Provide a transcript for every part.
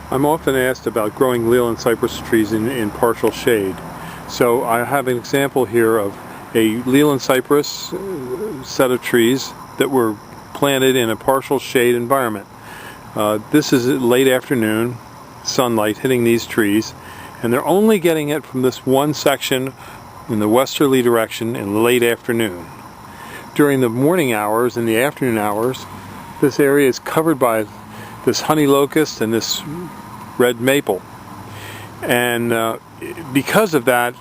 I'm often asked about growing Leyland Cypress trees in partial shade. So I have an example here of a Leyland Cypress set of trees that were planted in a partial shade environment. This is late afternoon, sunlight hitting these trees, and they're only getting it from this one section in the westerly direction in the late afternoon. During the morning hours and the afternoon hours, this area is covered by this honey locust and this red maple, and because of that,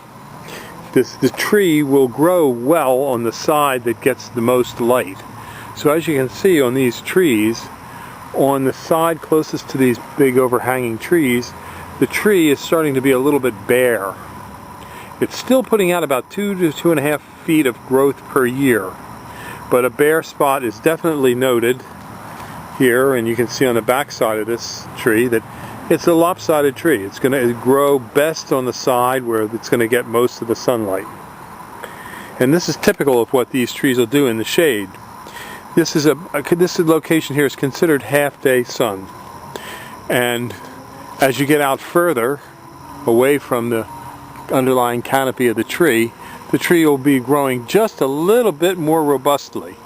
the tree will grow well on the side that gets the most light. So as you can see on these trees, on the side closest to these big overhanging trees, the tree is starting to be a little bit bare. It's still putting out about 2 to 2.5 feet of growth per year, but a bare spot is definitely noted here, and you can see on the back side of this tree that it's a lopsided tree. It's going to grow best on the side where it's going to get most of the sunlight. And this is typical of what these trees will do in the shade. This location here is considered half-day sun. And as you get out further away from the underlying canopy of the tree will be growing just a little bit more robustly.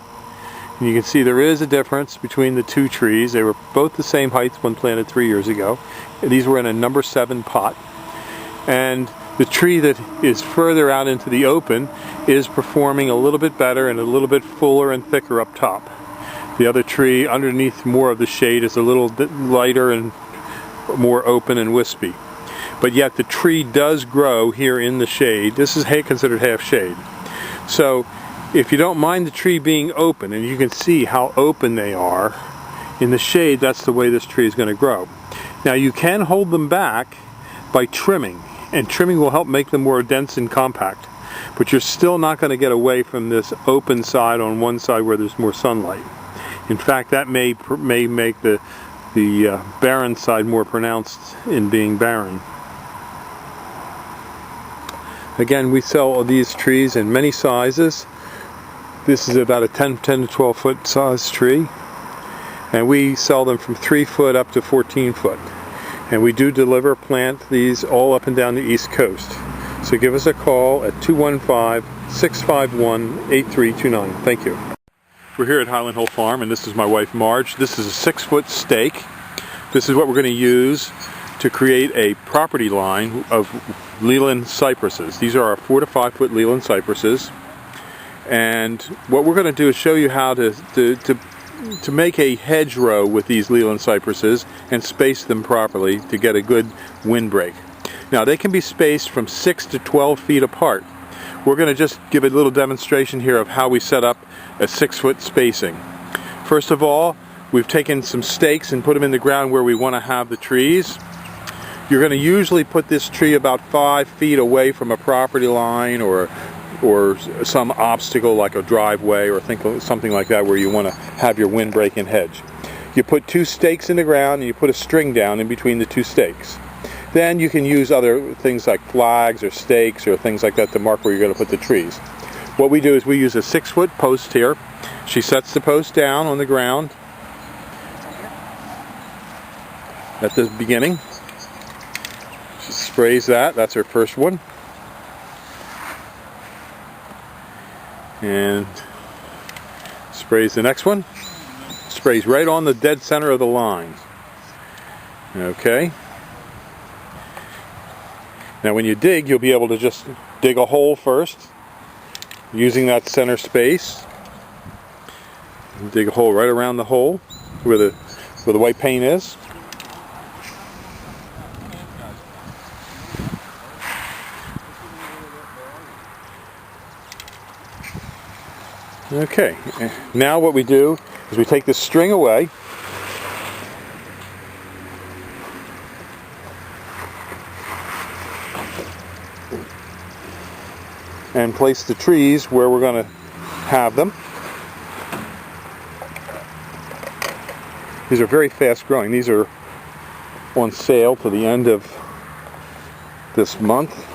And you can see there is a difference between the two trees. They were both the same height when planted 3 years ago. These were in a number 7 pot. And the tree that is further out into the open is performing a little bit better and a little bit fuller and thicker up top. The other tree underneath more of the shade is a little bit lighter and more open and wispy. But yet the tree does grow here in the shade. This is considered half shade. So if you don't mind the tree being open, and you can see how open they are, in the shade that's the way this tree is going to grow. Now you can hold them back by trimming, and trimming will help make them more dense and compact. But you're still not going to get away from this open side on one side where there's more sunlight. In fact, that may make the barren side more pronounced in being barren. Again, we sell these trees in many sizes. This is about a 10 to 12 foot size tree, and we sell them from 3 foot up to 14 foot. And we do plant these all up and down the East Coast. So give us a call at 215-651-8329. Thank you. We're here at Highland Hill Farm, and this is my wife Marge. This is a 6-foot stake. This is what we're going to use to create a property line of Leyland cypresses. These are our 4 to 5 foot Leyland cypresses. And what we're going to do is show you how to make a hedgerow with these Leyland cypresses and space them properly to get a good windbreak. Now they can be spaced from 6 to 12 feet apart. We're going to just give a little demonstration here of how we set up a 6-foot spacing. First of all, we've taken some stakes and put them in the ground where we want to have the trees. You're going to usually put this tree about 5 feet away from a property line or some obstacle like a driveway or something like that where you want to have your windbreak and hedge. You put 2 stakes in the ground and you put a string down in between the 2 stakes. Then you can use other things like flags or stakes or things like that to mark where you're going to put the trees. What we do is we use a 6-foot post here. She sets the post down on the ground at the beginning. She sprays that's her first one. And sprays the next one. Sprays right on the dead center of the line. Okay. Now when you dig, you'll be able to just dig a hole first using that center space. Dig a hole right around the hole where the white paint is. Okay, now what we do is we take this string away and place the trees where we're going to have them. These are very fast growing. These are on sale to the end of this month.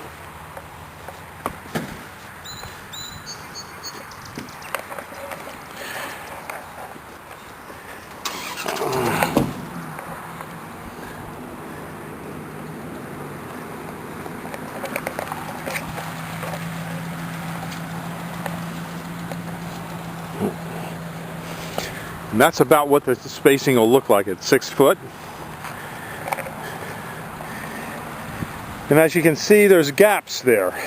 And that's about what the spacing will look like at 6 foot. And as you can see, there's gaps there.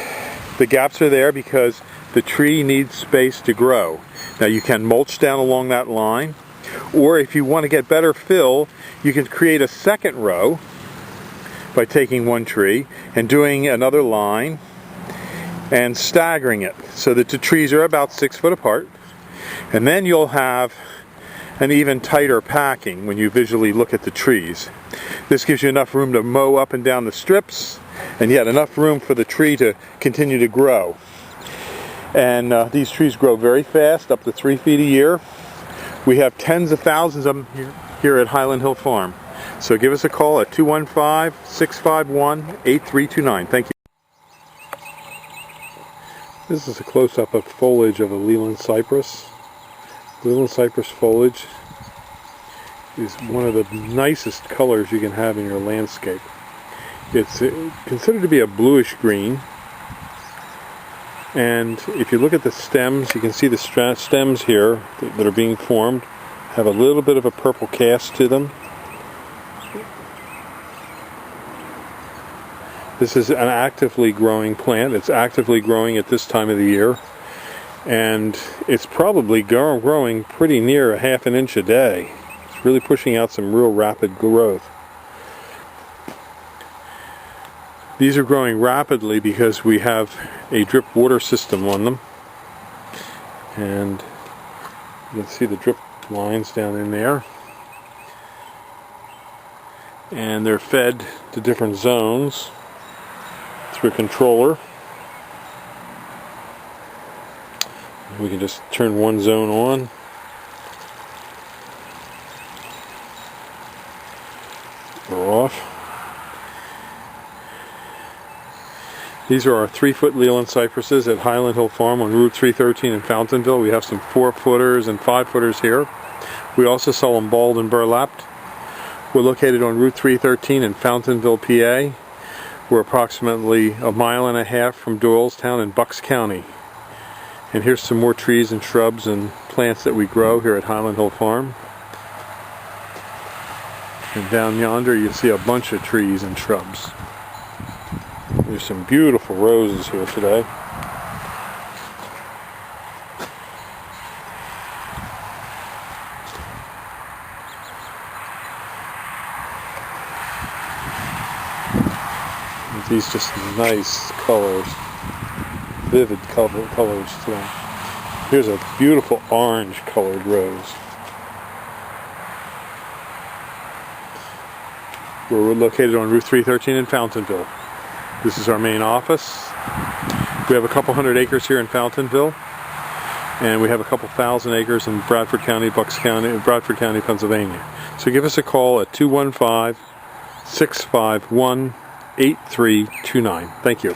The gaps are there because the tree needs space to grow. Now you can mulch down along that line, or if you want to get better fill, you can create a second row by taking one tree and doing another line and staggering it so that the trees are about 6 foot apart. And then you'll have an even tighter packing when you visually look at the trees. This gives you enough room to mow up and down the strips, and yet enough room for the tree to continue to grow. And these trees grow very fast, up to 3 feet a year. We have tens of thousands of them here at Highland Hill Farm. So give us a call at 215-651-8329. Thank you. This is a close-up of foliage of a Leyland Cypress. Leyland Cypress foliage is one of the nicest colors you can have in your landscape. It's considered to be a bluish green, and if you look at the stems, you can see the stems here that are being formed have a little bit of a purple cast to them. This is an actively growing plant. It's actively growing at this time of the year, and it's probably growing pretty near a ½ inch a day. It's really pushing out some real rapid growth. These are growing rapidly because we have a drip water system on them, and you can see the drip lines down in there, and they're fed to different zones through a controller. We can just turn one zone on, or off. These are our 3-foot Leyland Cypresses at Highland Hill Farm on Route 313 in Fountainville. We have some 4-footers and 5-footers here. We also sell them balled and burlapped. We're located on Route 313 in Fountainville, PA. We're approximately 1.5 miles from Doylestown in Bucks County. And here's some more trees and shrubs and plants that we grow here at Highland Hill Farm. And down yonder you see a bunch of trees and shrubs. There's some beautiful roses here today. These just nice colors, vivid colors today. Here's a beautiful orange colored rose. We're located on Route 313 in Fountainville. This is our main office. We have a couple hundred acres here in Fountainville, and we have a couple thousand acres in Bradford County, Bradford County, Pennsylvania. So give us a call at 215-651-8329. Thank you.